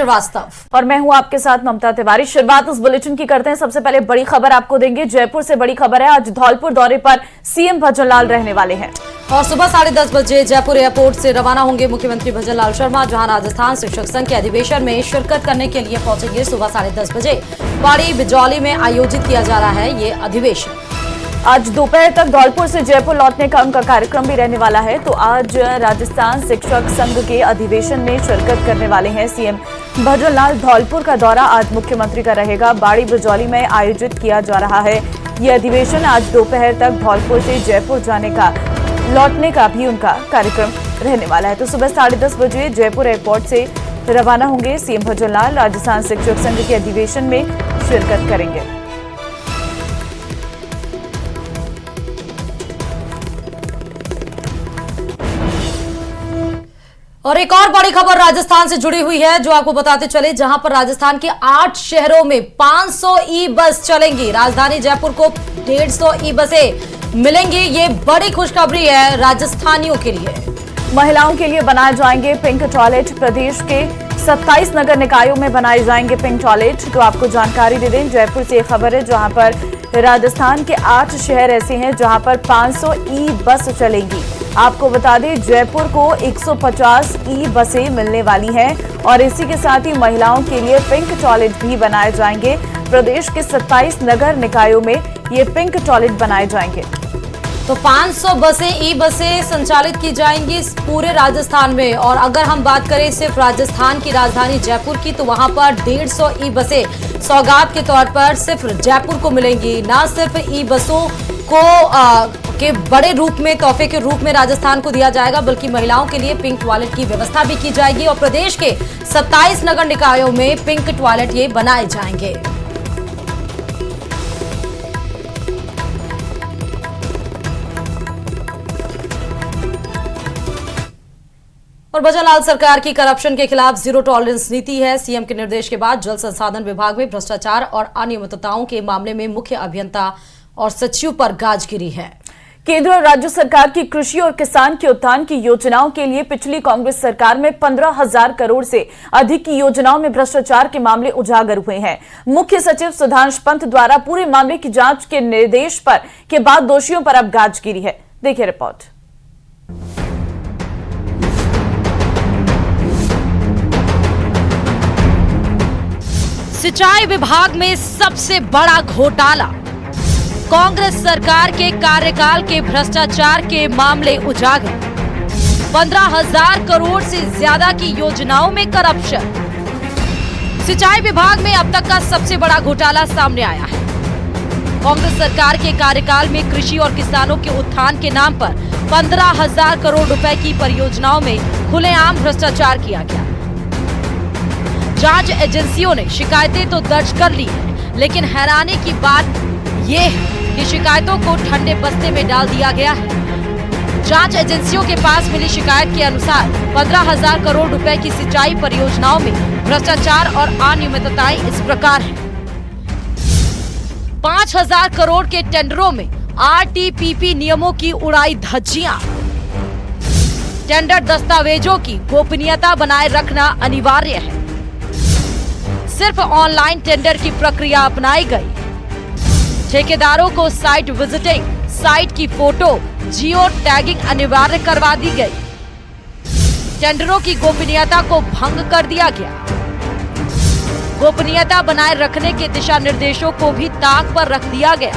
श्रीवास्तव और मैं हूं आपके साथ ममता तिवारी। शुरुआत इस बुलेटिन की करते हैं। सबसे पहले बड़ी खबर आपको देंगे। जयपुर से बड़ी खबर है, आज धौलपुर दौरे पर सीएम भजनलाल रहने वाले हैं और सुबह 10:30 बजे जयपुर एयरपोर्ट से रवाना होंगे मुख्यमंत्री भजनलाल शर्मा, जहां राजस्थान शिक्षक संघ के अधिवेशन में शिरकत करने के लिए पहुंचेंगे। सुबह 10:30 बजे बाड़ी बिजौली में आयोजित किया जा रहा है ये अधिवेशन। आज दोपहर तक धौलपुर से जयपुर लौटने का उनका कार्यक्रम भी रहने वाला है। तो आज राजस्थान शिक्षक संघ के अधिवेशन में शिरकत करने वाले हैं सीएम भजनलाल। धौलपुर का दौरा आज मुख्यमंत्री का रहेगा। बाड़ी बिजौली में आयोजित किया जा रहा है ये अधिवेशन। आज दोपहर तक धौलपुर से जयपुर लौटने का भी उनका कार्यक्रम रहने वाला है। तो सुबह 10:30 बजे जयपुर एयरपोर्ट से रवाना होंगे सीएम भजनलाल, राजस्थान शिक्षक संघ के अधिवेशन में शिरकत करेंगे। और एक और बड़ी खबर राजस्थान से जुड़ी हुई है जो आपको बताते चले, जहां पर राजस्थान के 8 शहरों में 500 ई बस चलेंगी। राजधानी जयपुर को 150 ई बसें मिलेंगी। ये बड़ी खुशखबरी है राजस्थानियों के लिए। महिलाओं के लिए बनाए जाएंगे पिंक टॉयलेट। प्रदेश के 27 नगर निकायों में बनाए जाएंगे पिंक टॉयलेट। तो आपको जानकारी दे दें, जयपुर से एक खबर है जहां पर राजस्थान के 8 शहर ऐसे हैं जहां पर 500 ई बस चलेंगी। आपको बता दें, जयपुर को 150 ई बसें मिलने वाली हैं और इसी के साथ ही महिलाओं के लिए पिंक टॉयलेट भी बनाए जाएंगे। प्रदेश के 27 नगर निकायों में ये पिंक टॉयलेट बनाए जाएंगे। तो 500 बसें ई बसें संचालित की जाएंगी पूरे राजस्थान में। और अगर हम बात करें सिर्फ राजस्थान की राजधानी जयपुर की, तो वहां पर 150 ई बसें सौगात के तौर पर सिर्फ जयपुर को मिलेंगी। ना सिर्फ ई बसों को के बड़े रूप में, तोहफे के रूप में राजस्थान को दिया जाएगा, बल्कि महिलाओं के लिए पिंक टॉयलेट की व्यवस्था भी की जाएगी। और प्रदेश के 27 नगर निकायों में पिंक टॉयलेट ये बनाए जाएंगे। और भजनलाल सरकार की करप्शन के खिलाफ जीरो टॉलरेंस नीति है। सीएम के निर्देश के बाद जल संसाधन विभाग में भ्रष्टाचार और अनियमितताओं के मामले में मुख्य अभियंता और सचिव पर गाज गिरी है। केंद्र और राज्य सरकार की कृषि और किसान के उत्थान की योजनाओं के लिए पिछली कांग्रेस सरकार में 15,000 करोड़ से अधिक की योजनाओं में भ्रष्टाचार के मामले उजागर हुए हैं। मुख्य सचिव सुधांशु पंत द्वारा पूरे मामले की जांच के निर्देश के बाद दोषियों पर अब गाज गिरी है। देखिए रिपोर्ट। सिंचाई विभाग में सबसे बड़ा घोटाला। कांग्रेस सरकार के कार्यकाल के भ्रष्टाचार के मामले उजागर। 15,000 करोड़ से ज्यादा की योजनाओं में करप्शन। सिंचाई विभाग में अब तक का सबसे बड़ा घोटाला सामने आया है। कांग्रेस सरकार के कार्यकाल में कृषि और किसानों के उत्थान के नाम पर 15,000 करोड़ रुपए की परियोजनाओं में खुलेआम भ्रष्टाचार किया गया। जांच एजेंसियों ने शिकायतें तो दर्ज कर ली है, लेकिन हैरानी की बात यह है कि शिकायतों को ठंडे बस्ते में डाल दिया गया है। जांच एजेंसियों के पास मिली शिकायत के अनुसार 15,000 करोड़ रुपए की सिंचाई परियोजनाओं में भ्रष्टाचार और अनियमितताएं इस प्रकार हैं। 5,000 करोड़ के टेंडरों में आरटीपीपी नियमों की उड़ाई धज्जियां। टेंडर दस्तावेजों की गोपनीयता बनाए रखना अनिवार्य है। सिर्फ ऑनलाइन टेंडर की प्रक्रिया अपनाई गई। ठेकेदारों को साइट विजिटिंग, साइट की फोटो, जियो टैगिंग अनिवार्य करवा दी गई। टेंडरों की गोपनीयता को भंग कर दिया गया। गोपनीयता बनाए रखने के दिशा निर्देशों को भी ताक पर रख दिया गया।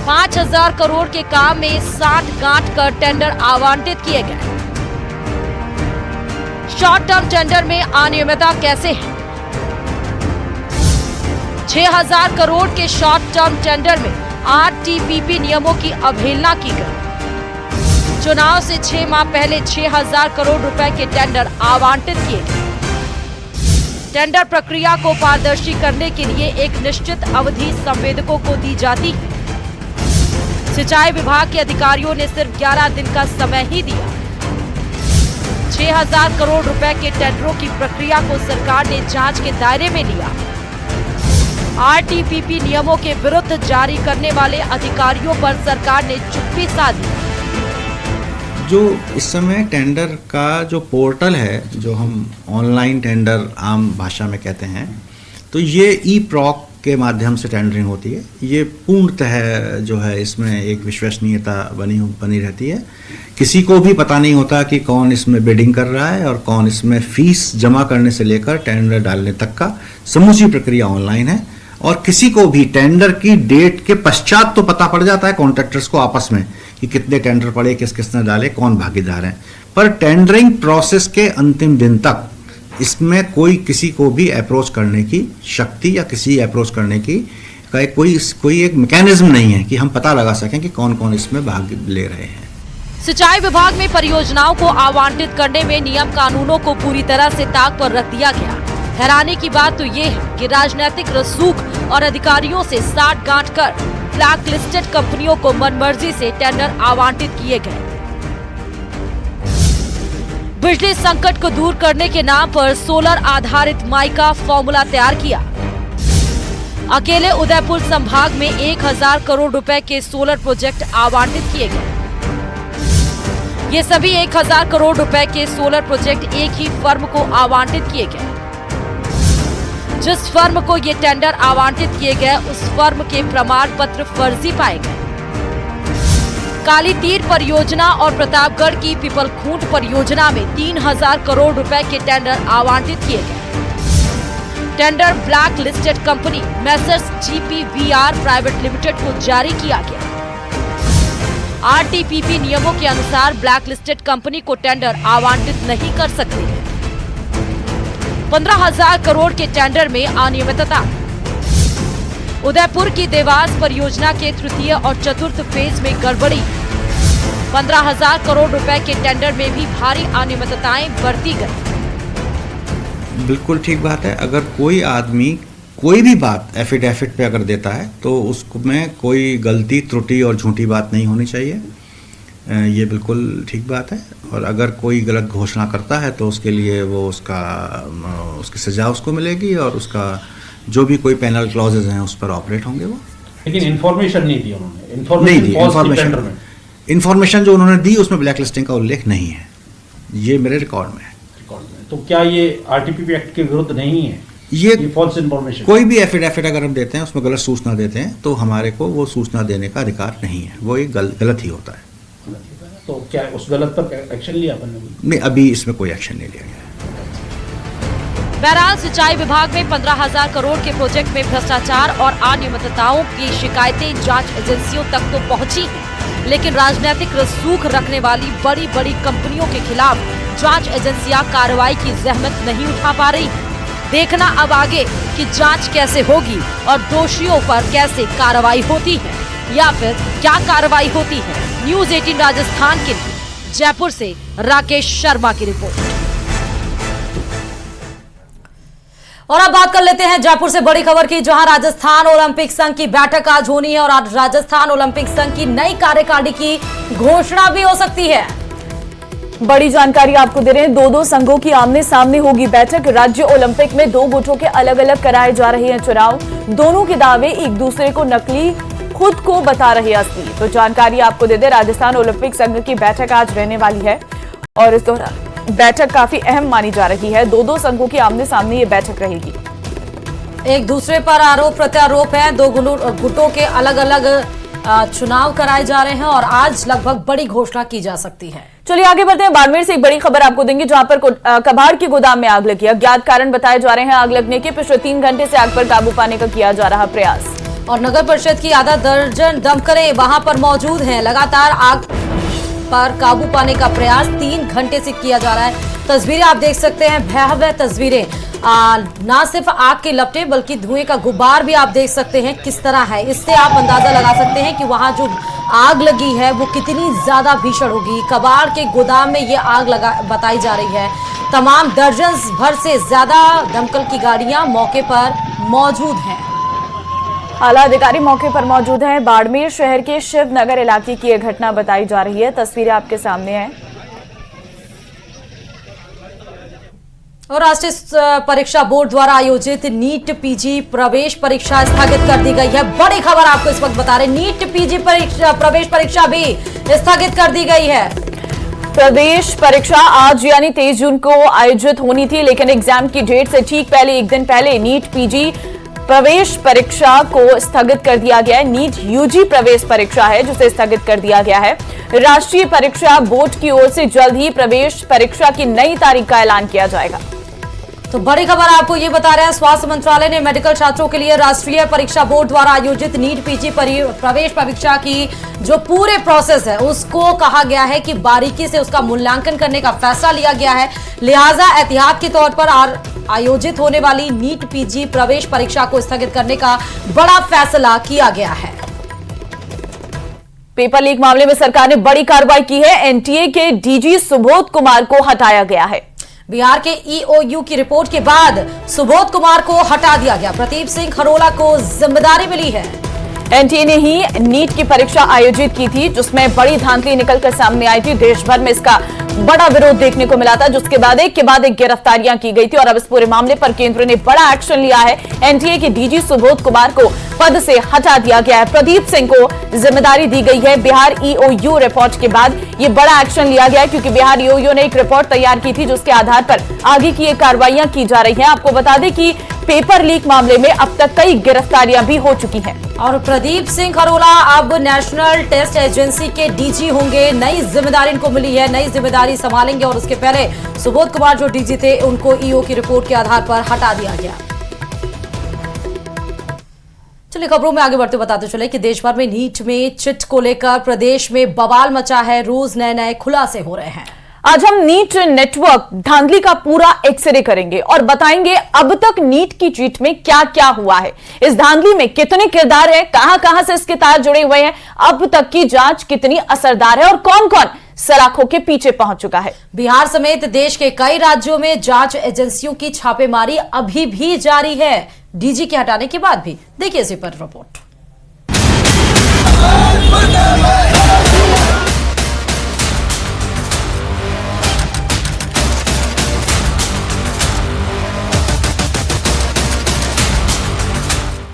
5,000 करोड़ के काम में 60 गांठ कर टेंडर आवंटित किए गए। शॉर्ट टर्म टेंडर में अनियमितता कैसे है? 6,000 करोड़ के शॉर्ट टर्म टेंडर में आरटीपीपी नियमों की अवहेलना की गई। चुनाव से 6 माह पहले 6,000 करोड़ रुपए के टेंडर आवंटित किए गए। टेंडर प्रक्रिया को पारदर्शी करने के लिए एक निश्चित अवधि संवेदकों को दी जाती है। सिंचाई विभाग के अधिकारियों ने सिर्फ 11 दिन का समय ही दिया। 6,000 करोड़ रुपए के टेंडरों की प्रक्रिया को सरकार ने जांच के दायरे में लिया। आरटीपीपी नियमों के विरुद्ध जारी करने वाले अधिकारियों पर सरकार ने चुप्पी साधी। जो इस समय टेंडर का जो पोर्टल है, जो हम ऑनलाइन टेंडर आम भाषा में कहते हैं, तो ये ई-प्रॉक के माध्यम से टेंडरिंग होती है। ये पूर्णतः जो है इसमें एक विश्वसनीयता बनी रहती है। किसी को भी पता नहीं होता कि कौन इसमें बिडिंग कर रहा है और कौन इसमें फीस जमा करने से लेकर टेंडर डालने तक का समूची प्रक्रिया ऑनलाइन है। और किसी को भी टेंडर की डेट के पश्चात तो पता पड़ जाता है कॉन्ट्रैक्टर्स को आपस में कि कितने टेंडर पड़े, किसने डाले, कौन भागीदार हैं, पर टेंडरिंग प्रोसेस के अंतिम दिन तक इसमें कोई किसी को भी अप्रोच करने की शक्ति या किसी अप्रोच करने की कोई एक मैकेनिज्म नहीं है कि हम पता लगा सकें कि कौन कौन इसमें भाग ले रहे हैं। सिंचाई विभाग में परियोजनाओं को आवंटित करने में नियम कानूनों को पूरी तरह से ताक पर रख दिया गया। हैरानी की बात तो ये है कि राजनीतिक रसूख और अधिकारियों से साठगांठ कर ब्लैक लिस्टेड कंपनियों को मनमर्जी से टेंडर आवंटित किए गए। बिजली संकट को दूर करने के नाम पर सोलर आधारित माइका फॉर्मूला तैयार किया। अकेले उदयपुर संभाग में 1000 करोड़ रुपए के सोलर प्रोजेक्ट आवंटित किए गए। ये सभी 1000 करोड़ रुपए के सोलर प्रोजेक्ट एक ही फर्म को आवंटित किए गए। जिस फर्म को ये टेंडर आवंटित किए गए उस फर्म के प्रमाण पत्र फर्जी पाए गए। काली तीर परियोजना और प्रतापगढ़ की पीपलखूंट परियोजना में 3000 करोड़ रुपए के टेंडर आवंटित किए गए। Tender black listed company messrs GPVR private limited को जारी किया गया। RTPP नियमों के अनुसार ब्लैक लिस्टेड कंपनी को टेंडर आवंटित नहीं कर सकते। 15,000 करोड़ के टेंडर में अनियमितता। उदयपुर की देवास परियोजना के तृतीय और चतुर्थ फेज में गड़बड़ी। 15,000 करोड़ रुपए के टेंडर में भी भारी अनियमितताएं बरती गई। बिल्कुल ठीक बात है। अगर कोई आदमी कोई भी बात एफिडेविट पे अगर देता है तो उसमें कोई गलती, त्रुटि और झूठी बात नहीं होनी चाहिए। ये बिल्कुल ठीक बात है। और अगर कोई गलत घोषणा करता है तो उसके लिए वो उसकी सजा उसको मिलेगी और उसका जो भी कोई पेनल क्लॉजेज हैं उस पर ऑपरेट होंगे वो। लेकिन इन्फॉर्मेशन नहीं दी उन्होंने। इन्फॉर्मेशन जो उन्होंने दी उसमें ब्लैक लिस्टिंग का उल्लेख नहीं है। ये मेरे रिकॉर्ड में है। तो क्या ये RTPP एक्ट के विरुद्ध नहीं है? ये फॉल्स इन्फॉर्मेशन, कोई भी एफिडेविट अगर हम देते हैं उसमें गलत सूचना देते हैं तो हमारे को वो सूचना देने का अधिकार नहीं है। वो एक गलत ही होता है। तो क्या उस गलत पर एक्शन लिया अपन ने? नहीं, अभी इसमें कोई एक्शन नहीं लिया गया। बहरहाल सिंचाई विभाग में 15,000 करोड़ के प्रोजेक्ट में भ्रष्टाचार और अनियमितताओं की शिकायतें जांच एजेंसियों तक तो पहुंची हैं, लेकिन राजनीतिक रसूख रखने वाली बड़ी बड़ी कंपनियों के खिलाफ जांच एजेंसियां कार्रवाई की जहमत नहीं उठा पा रही। देखना अब आगे कि जांच कैसे होगी और दोषियों पर कैसे कार्रवाई होती है या फिर क्या कार्रवाई होती है। न्यूज़ 18 राजस्थान के लिए जयपुर से राकेश शर्मा की रिपोर्ट। और अब बात कर लेते हैं जयपुर से बड़ी खबर की, जहां राजस्थान ओलंपिक संघ की बैठक आज होनी है और आज राजस्थान ओलंपिक संघ की नई कार्यकारिणी की घोषणा भी हो सकती है। बड़ी जानकारी आपको दे रहे हैं। दो संघों की आमने सामने होगी बैठक। राज्य ओलंपिक में दो गुटों के अलग अलग कराए जा रहे हैं चुनाव। दोनों के दावे एक दूसरे को नकली, खुद को बता रहे असली। तो जानकारी आपको दे दे, राजस्थान ओलंपिक संघ की बैठक आज रहने वाली है और इस दौरान बैठक काफी अहम मानी जा रही है। दो संघों की आमने सामने ये बैठक रहेगी। एक दूसरे पर आरोप प्रत्यारोप है। दो गुटों के अलग अलग चुनाव कराए जा रहे हैं और आज लगभग बड़ी घोषणा की जा सकती है। चलिए आगे बढ़ते हैं। बाड़मेर से एक बड़ी खबर आपको देंगे, जहां पर कबाड़ के गोदाम में आग लगी। अज्ञात कारण बताए जा रहे हैं आग लगने के। पिछले 3 घंटे से आग पर काबू पाने का किया जा रहा प्रयास। और नगर परिषद की आधा दर्जन दमकलें वहां पर मौजूद हैं। लगातार आग पर काबू पाने का प्रयास 3 घंटे से किया जा रहा है। तस्वीरें आप देख सकते हैं, भयावह तस्वीरें। ना सिर्फ आग के लपटे बल्कि धुएं का गुबार भी आप देख सकते हैं किस तरह है। इससे आप अंदाजा लगा सकते हैं कि वहां जो आग लगी है वो कितनी ज्यादा भीषण होगी। कबाड़ के गोदाम में ये आग बताई जा रही है। तमाम दर्जन भर से ज्यादा दमकल की गाड़ियां मौके पर मौजूद हैं। आला अधिकारी मौके पर मौजूद हैं। बाड़मेर शहर के शिवनगर इलाके की यह घटना बताई जा रही है। तस्वीरें आपके सामने हैं। और राष्ट्रीय परीक्षा बोर्ड द्वारा आयोजित नीट पीजी प्रवेश परीक्षा स्थगित कर दी गई है। बड़ी खबर आपको इस वक्त बता रहे, नीट पीजी प्रवेश परीक्षा भी स्थगित कर दी गई है। प्रवेश परीक्षा आज यानी 23 जून को आयोजित होनी थी, लेकिन एग्जाम की डेट से ठीक पहले एक दिन पहले नीट पीजी प्रवेश परीक्षा को स्थगित कर दिया गया है। नीट यूजी प्रवेश परीक्षा है जिसे स्थगित कर दिया गया है। राष्ट्रीय परीक्षा बोर्ड की ओर से जल्द ही प्रवेश परीक्षा की नई तारीख का ऐलान किया जाएगा। तो बड़ी खबर आपको ये बता रहे हैं, स्वास्थ्य मंत्रालय ने मेडिकल छात्रों के लिए राष्ट्रीय परीक्षा बोर्ड द्वारा आयोजित नीट पीजी प्रवेश परीक्षा की जो पूरे प्रोसेस है उसको कहा गया है कि बारीकी से उसका मूल्यांकन करने का फैसला लिया गया है। लिहाजा एहतियात के तौर पर आयोजित होने वाली नीट पीजी प्रवेश परीक्षा को स्थगित करने का बड़ा फैसला किया गया है। पेपर लीक मामले में सरकार ने बड़ी कार्रवाई की है। एनटीए के डीजी सुबोध कुमार को हटाया गया है। बिहार के ईओयू की रिपोर्ट के बाद सुबोध कुमार को हटा दिया गया। प्रदीप सिंह खरोला को जिम्मेदारी मिली है। एनटीए ने ही नीट की परीक्षा आयोजित की थी जिसमें बड़ी धांधली निकलकर सामने आई थी। देश भर में इसका बड़ा विरोध देखने को मिला था, जिसके बाद एक के बाद एक गिरफ्तारियां की गई थी और अब इस पूरे मामले पर केंद्र ने बड़ा एक्शन लिया है। एनटीए के डीजी सुबोध कुमार को पद से हटा दिया गया है। प्रदीप सिंह को जिम्मेदारी दी गई है। बिहार ईओयू रिपोर्ट के बाद ये बड़ा एक्शन लिया गया है, क्योंकि बिहार ईओयू ने एक रिपोर्ट तैयार की थी जिसके आधार पर आगे की ये कार्रवाइयां की जा रही हैं। आपको बता दें कि पेपर लीक मामले में अब तक कई गिरफ्तारियां भी हो चुकी हैं। और प्रदीप सिंह खरोला अब नेशनल टेस्ट एजेंसी के डीजी होंगे। नई जिम्मेदारी इनको मिली है, नई जिम्मेदारी संभालेंगे। और उसके पहले सुबोध कुमार जो डीजी थे उनको ईओ की रिपोर्ट के आधार पर हटा दिया गया। चलिए खबरों में आगे बढ़ते बताते चले कि देश भर में नीट में चिट को लेकर प्रदेश में बवाल मचा है। रोज नए नए खुलासे हो रहे हैं। आज हम नीट नेटवर्क धांधली का पूरा एक्सरे करेंगे और बताएंगे अब तक नीट की चीट में क्या क्या हुआ है, इस धांधली में कितने किरदार हैं, कहां से इसके तार जुड़े हुए हैं, अब तक की जांच कितनी असरदार है और कौन कौन सलाखों के पीछे पहुंच चुका है। बिहार समेत देश के कई राज्यों में जांच एजेंसियों की छापेमारी अभी भी जारी है, डीजी के हटाने के बाद भी। देखिए इसी पर report.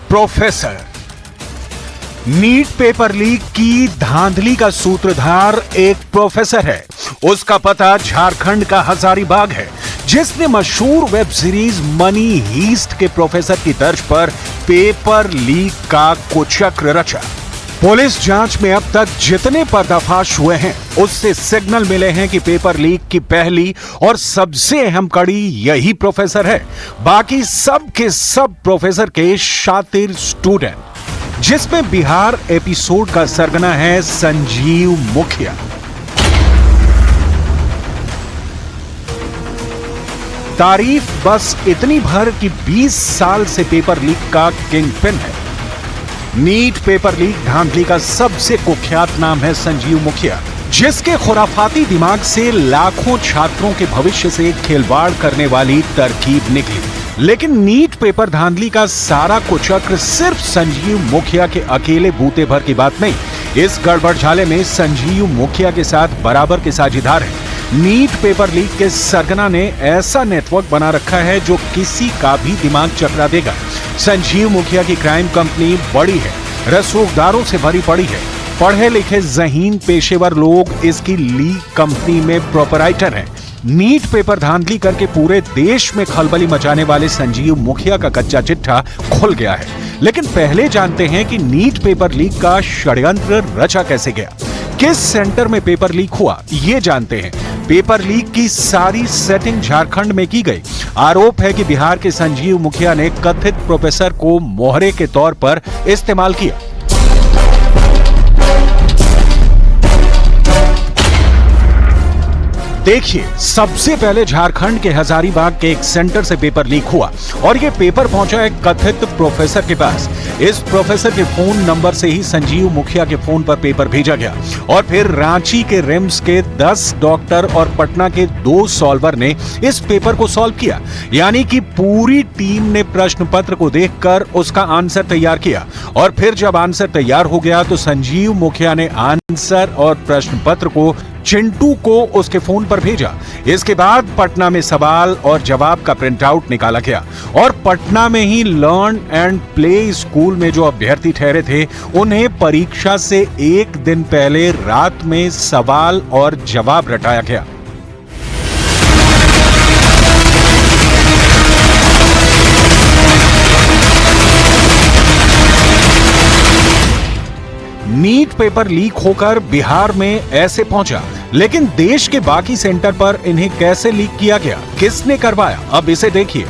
Professor NEET paper leak की धांधली का सूत्रधार एक प्रोफेसर है। उसका पता झारखंड का हजारीबाग है, जिसने मशहूर वेब सीरीज मनी हीस्ट के प्रोफेसर की तर्ज पर पेपर लीक का कुचक्र रचा। पुलिस जांच में अब तक जितने पर्दाफाश हुए हैं उससे सिग्नल मिले हैं कि पेपर लीक की पहली और सबसे अहम कड़ी यही प्रोफेसर है। बाकी सब के सब प्रोफेसर के शातिर स्टूडेंट, जिसमें बिहार एपिसोड का सरगना है संजीव मुखिया। तारीफ बस इतनी भर कि 20 साल से पेपर लीक का किंग पिन है। नीट पेपर लीक धांधली का सबसे कुख्यात नाम है संजीव मुखिया, जिसके खुराफाती दिमाग से लाखों छात्रों के भविष्य से खिलवाड़ करने वाली तरकीब निकली। लेकिन नीट पेपर धांधली का सारा कुचक्र सिर्फ संजीव मुखिया के अकेले बूते भर की बात नहीं। इस गड़बड़झाले में संजीव मुखिया के साथ बराबर के साझीदार हैं। नीट पेपर लीक के सरगना ने ऐसा नेटवर्क बना रखा है जो किसी का भी दिमाग चकरा देगा। संजीव मुखिया की क्राइम कंपनी बड़ी है, रसूखदारों से भरी पड़ी है। पढ़े लिखे ज़हीन पेशेवर लोग इसकी लीक कंपनी में प्रोपराइटर हैं। नीट पेपर धांधली करके पूरे देश में खलबली मचाने वाले संजीव मुखिया का कच्चा चिट्ठा खुल गया है। लेकिन पहले जानते हैं कि नीट पेपर लीक का षड्यंत्र रचा कैसे गया, किस सेंटर में पेपर लीक हुआ ये जानते हैं। पेपर लीक की सारी सेटिंग झारखंड में की गई। आरोप है कि बिहार के संजीव मुखिया ने कथित प्रोफेसर को मोहरे के तौर पर इस्तेमाल किया। देखिए, सबसे पहले झारखंड के हजारीबाग के एक सेंटर से पेपर लीक हुआ और ये पेपर पहुंचा एक कथित प्रोफेसर के पास। इस प्रोफेसर के फोन नंबर से ही संजीव मुखिया के फोन पर पेपर भेजा गया और फिर रांची के रिम्स के 10 डॉक्टर और पटना के 2 सॉल्वर ने इस पेपर को सॉल्व किया। यानी कि पूरी टीम ने प्रश्न पत्र को देखकर उसका आंसर तैयार किया और फिर जब आंसर तैयार हो गया तो संजीव मुखिया ने आंसर और प्रश्न पत्र को चिंटू को उसके फोन पर भेजा। इसके बाद पटना में सवाल और जवाब का प्रिंटआउट निकाला गया और पटना में ही लर्न एंड प्ले स्कूल में जो अभ्यर्थी ठहरे थे उन्हें परीक्षा से एक दिन पहले रात में सवाल और जवाब रटाया गया। नीट पेपर लीक होकर बिहार में ऐसे पहुंचा, लेकिन देश के बाकी सेंटर पर इन्हें कैसे लीक किया गया, किसने करवाया, अब इसे देखिए।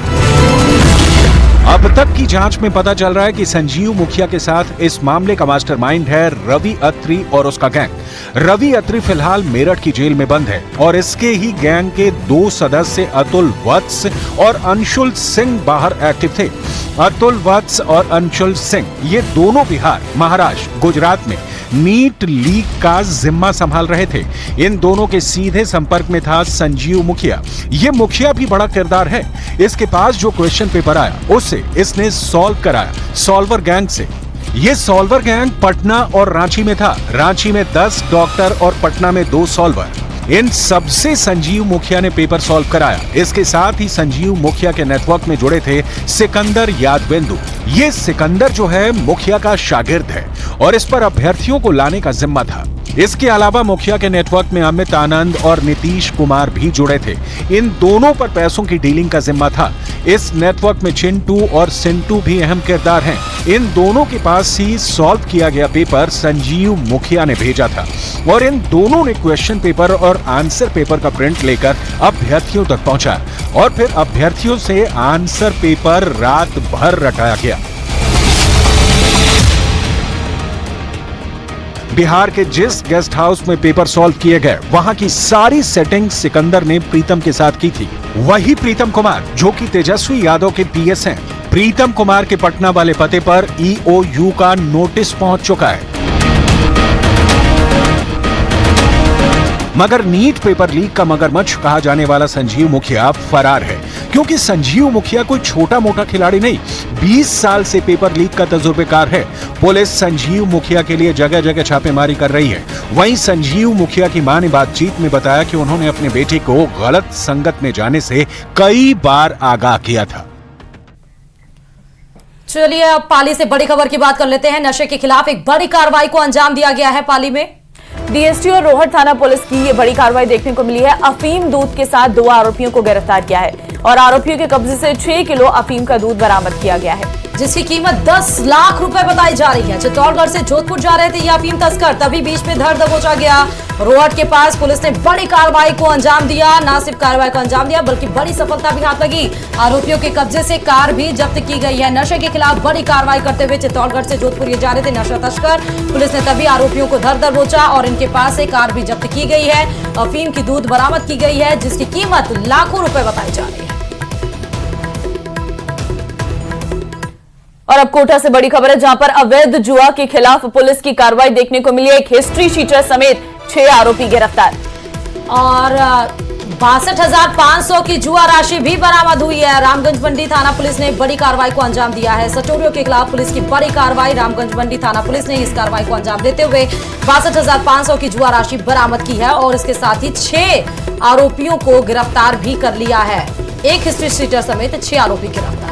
अब तक की जांच में पता चल रहा है कि संजीव मुखिया के साथ इस मामले का मास्टरमाइंड है रवि अत्री और उसका गैंग। रवि अत्री फिलहाल मेरठ की जेल में बंद है और इसके ही गैंग के 2 सदस्य अतुल वत्स और अंशुल सिंह बाहर एक्टिव थे। अतुल वत्स और अंशुल सिंह ये दोनों बिहार, महाराष्ट्र, गुजरात में नीट लीक का जिम्मा संभाल रहे थे। इन दोनों के सीधे संपर्क में था संजीव मुखिया। ये मुखिया भी बड़ा किरदार है। इसके पास जो क्वेश्चन पेपर आया उससे इसने सॉल्व कराया सॉल्वर गैंग से। ये सॉल्वर गैंग पटना और रांची में था। रांची में 10 डॉक्टर और पटना में 2 सॉल्वर। इन सबसे संजीव मुखिया ने पेपर सॉल्व कराया। इसके साथ ही संजीव मुखिया के नेटवर्क में जुड़े थे सिकंदर यादवेंदु। ये सिकंदर जो है मुखिया का शागिर्द है और इस पर अभ्यर्थियों को लाने का जिम्मा था। इसके अलावा मुखिया के नेटवर्क में अमित आनंद और नीतीश कुमार भी जुड़े थे। इन दोनों पर पैसों की डीलिंग का जिम्मा था। इस नेटवर्क में चिंटू और सिंटू भी अहम किरदार हैं। इन दोनों के पास ही सॉल्व किया गया पेपर संजीव मुखिया ने भेजा था और इन दोनों ने क्वेश्चन पेपर और आंसर पेपर का प्रिंट लेकर अभ्यर्थियों तक पहुंचा और फिर अभ्यर्थियों से आंसर पेपर रात भर रटाया गया। बिहार के जिस गेस्ट हाउस में पेपर सॉल्व किए गए वहां की सारी सेटिंग सिकंदर ने प्रीतम के साथ की थी। वही प्रीतम कुमार जो कि तेजस्वी यादव के पीएस हैं। प्रीतम कुमार के पटना वाले पते पर EOU का नोटिस पहुंच चुका है। मगर नीट पेपर लीक का मगरमच्छ कहा जाने वाला संजीव मुखिया फरार है, क्योंकि संजीव मुखिया कोई छोटा मोटा खिलाड़ी नहीं, 20 साल से पेपर लीक का तजुर्बेकार है। पुलिस संजीव मुखिया के लिए जगह जगह छापेमारी कर रही है। वहीं संजीव मुखिया की मां ने बातचीत में बताया कि उन्होंने अपने बेटे को गलत संगत में जाने से कई बार आगाह किया था। चलिए अब पाली से बड़ी खबर की बात कर लेते हैं। नशे के खिलाफ एक बड़ी कार्रवाई को अंजाम दिया गया है। पाली में डीएसटी और रोहट थाना पुलिस की ये बड़ी कार्रवाई देखने को मिली है। अफीम दूध के साथ 2 आरोपियों को गिरफ्तार किया है और आरोपियों के कब्जे से 6 किलो अफीम का दूध बरामद किया गया है, जिसकी कीमत 10 लाख रुपए बताई जा रही है। चित्तौड़गढ़ से जोधपुर जा रहे थे ये अफीम तस्कर, तभी बीच में धर दबोचा गया। रोहट के पास पुलिस ने बड़ी कार्रवाई को अंजाम दिया। न सिर्फ कार्रवाई को अंजाम दिया बल्कि बड़ी सफलता भी हाथ लगी। आरोपियों के कब्जे से कार भी जब्त की गई है। नशे के खिलाफ बड़ी कार्रवाई करते हुए चित्तौड़गढ़ से जोधपुर ये जा रहे थे नशा तस्कर। पुलिस ने तभी आरोपियों को धर दबोचा और इनके पास से कार भी जब्त की गई है। अफीम की दूध बरामद की गई है, जिसकी कीमत लाखों रुपए बताई जा रही है। और अब कोटा से बड़ी खबर है, जहां पर अवैध जुआ के खिलाफ पुलिस की कार्रवाई देखने को मिली है। एक हिस्ट्री शीटर समेत 6 आरोपी गिरफ्तार और 62,500 की जुआ राशि भी बरामद हुई है। रामगंज मंडी थाना पुलिस ने बड़ी कार्रवाई को अंजाम दिया है। सचोरियों के खिलाफ पुलिस की बड़ी कार्रवाई। रामगंज मंडी थाना पुलिस ने इस कार्रवाई को अंजाम देते हुए 62,500 की जुआ राशि बरामद की है और इसके साथ ही 6 आरोपियों को गिरफ्तार भी कर लिया है। एक हिस्ट्री शीटर समेत 6 आरोपी गिरफ्तार।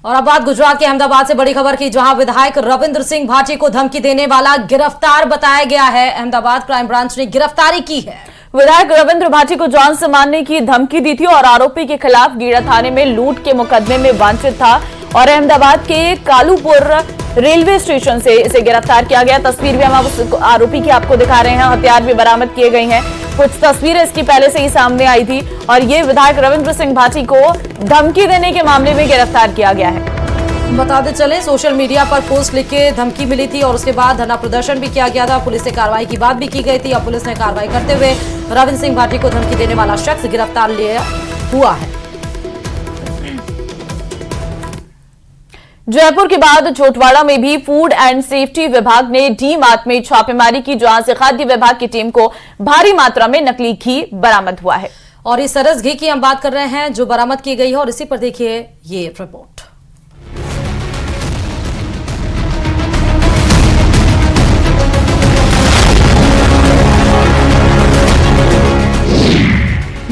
और अब बात गुजरात के अहमदाबाद से बड़ी खबर की, जहां विधायक रविंद्र सिंह भाटी को धमकी देने वाला गिरफ्तार बताया गया है। अहमदाबाद क्राइम ब्रांच ने गिरफ्तारी की है। विधायक रविंद्र भाटी को जान से मारने की धमकी दी थी और आरोपी के खिलाफ गीड़ा थाने में लूट के मुकदमे में वांछित था और अहमदाबाद के कालूपुर रेलवे स्टेशन से इसे गिरफ्तार किया गया। तस्वीर भी हम उस आरोपी की आपको दिखा रहे हैं। हथियार भी बरामद किए गए हैं। कुछ तस्वीरें इसकी पहले से ही सामने आई थी और ये विधायक रविंद्र सिंह भाटी को धमकी देने के मामले में गिरफ्तार किया गया है। बताते चले, सोशल मीडिया पर पोस्ट लिख के धमकी मिली थी और उसके बाद धरना प्रदर्शन भी किया गया था। पुलिस से कार्रवाई की बात भी की गई थी। अब पुलिस ने कार्रवाई करते हुए रविंद्र सिंह भाटी को धमकी देने वाला शख्स गिरफ्तार लिया हुआ है। जयपुर के बाद छोटवाड़ा में भी फूड एंड सेफ्टी विभाग ने डी मार्ट में छापेमारी की, जहां से खाद्य विभाग की टीम को भारी मात्रा में नकली घी बरामद हुआ है। और इस सरस घी की हम बात कर रहे हैं जो बरामद की गई है और इसी पर देखिए ये रिपोर्ट।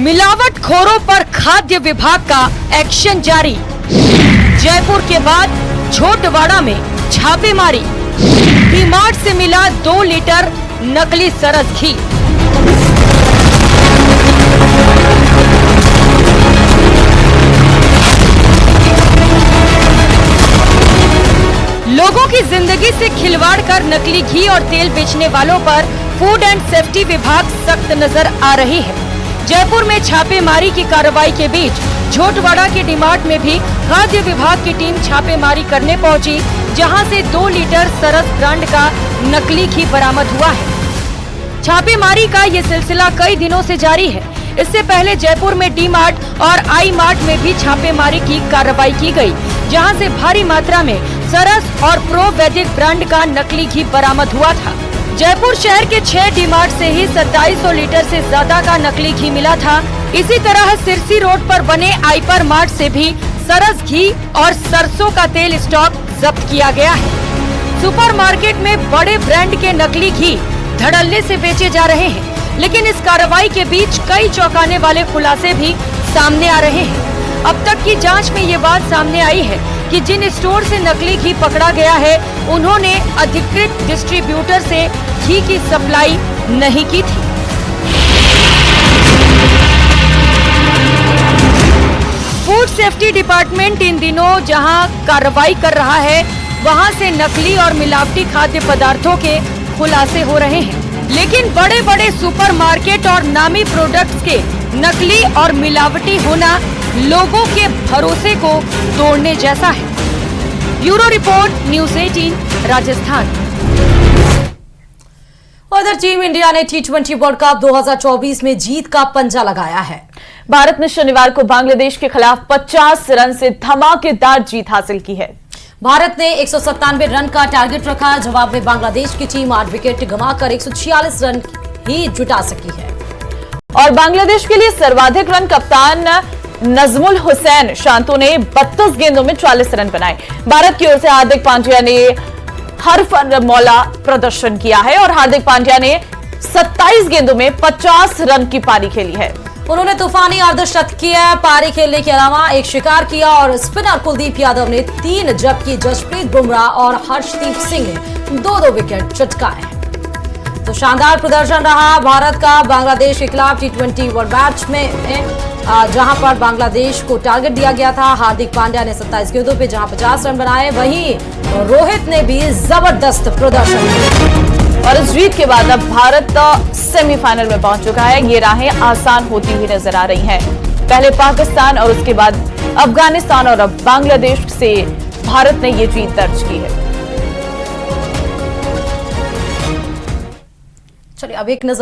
मिलावट खोरों पर खाद्य विभाग का एक्शन जारी। जयपुर के बाद झोटवाड़ा में छापेमारी। डीमार्ट से मिला 2 लीटर नकली सरस घी। लोगों की जिंदगी से खिलवाड़ कर नकली घी और तेल बेचने वालों पर फूड एंड सेफ्टी विभाग सख्त नजर आ रही है। जयपुर में छापेमारी की कार्रवाई के बीच झोटवाड़ा के डीमार्ट में भी खाद्य विभाग की टीम छापेमारी करने पहुंची, जहां से 2 लीटर सरस ब्रांड का नकली घी बरामद हुआ है। छापेमारी का ये सिलसिला कई दिनों से जारी है। इससे पहले जयपुर में डीमार्ट और आई मार्ट में भी छापेमारी की कार्रवाई की गई, जहां से भारी मात्रा में सरस और प्रो वैदिक ब्रांड का नकली घी बरामद हुआ था। जयपुर शहर के 6 डीमार्ट से ही 2700 लीटर से ज्यादा का नकली घी मिला था। इसी तरह सिरसी रोड पर बने आइपर मार्ट से भी सरस घी और सरसों का तेल स्टॉक जब्त किया गया है। सुपरमार्केट में बड़े ब्रांड के नकली घी धड़ल्ले से बेचे जा रहे हैं, लेकिन इस कार्रवाई के बीच कई चौंकाने वाले खुलासे भी सामने आ रहे हैं। अब तक की जांच में ये बात सामने आई है कि जिन स्टोर से नकली घी पकड़ा गया है, उन्होंने अधिकृत डिस्ट्रीब्यूटर से घी की सप्लाई नहीं की थी। फूड सेफ्टी डिपार्टमेंट इन दिनों जहां कार्रवाई कर रहा है, वहां से नकली और मिलावटी खाद्य पदार्थों के खुलासे हो रहे हैं। लेकिन बड़े बड़े सुपरमार्केट और नामी प्रोडक्ट्स के नकली और मिलावटी होना लोगों के भरोसे को तोड़ने जैसा है। Bureau report, news 18 Rajasthan. उधर टीम इंडिया ने T20 वर्ल्ड कप 2024 में जीत का पंजा लगाया है। भारत ने शनिवार को बांग्लादेश के खिलाफ 50 रन से धमाकेदार जीत हासिल की है। भारत ने 197 रन का टारगेट रखा। जवाब में बांग्लादेश की टीम 8 विकेट गंवाकर 146 रन ही जुटा सकी है। और बांग्लादेश के लिए सर्वाधिक रन कप्तान नजमुल हुसैन शांतो ने 32 गेंदों में 40 रन बनाए। भारत की ओर से हार्दिक पांड्या ने हरफनमौला प्रदर्शन किया है और हार्दिक पांड्या ने 27 गेंदों में 50 रन की पारी खेली है। उन्होंने तूफानी अर्धशतक किया, पारी खेलने के अलावा एक शिकार किया और स्पिनर कुलदीप यादव ने 3 जबकि जसप्रीत बुमराह और हर्षदीप सिंह ने 2-2 विकेट चटकाए। तो शानदार प्रदर्शन रहा भारत का बांग्लादेश के खिलाफ T20 वर्ल्ड मैच में, जहां पर बांग्लादेश को टारगेट दिया गया था। हार्दिक पांड्या ने 27 गेंदों पे जहां 50 रन बनाए, वहीं रोहित ने भी जबरदस्त प्रदर्शन किया। और इस जीत के बाद अब भारत सेमीफाइनल में पहुंच चुका है। ये राहें आसान होती हुई नजर आ रही हैं। पहले पाकिस्तान और उसके बाद अफगानिस्तान और अब बांग्लादेश से भारत ने ये जीत दर्ज की है। चलिए अब एक नजर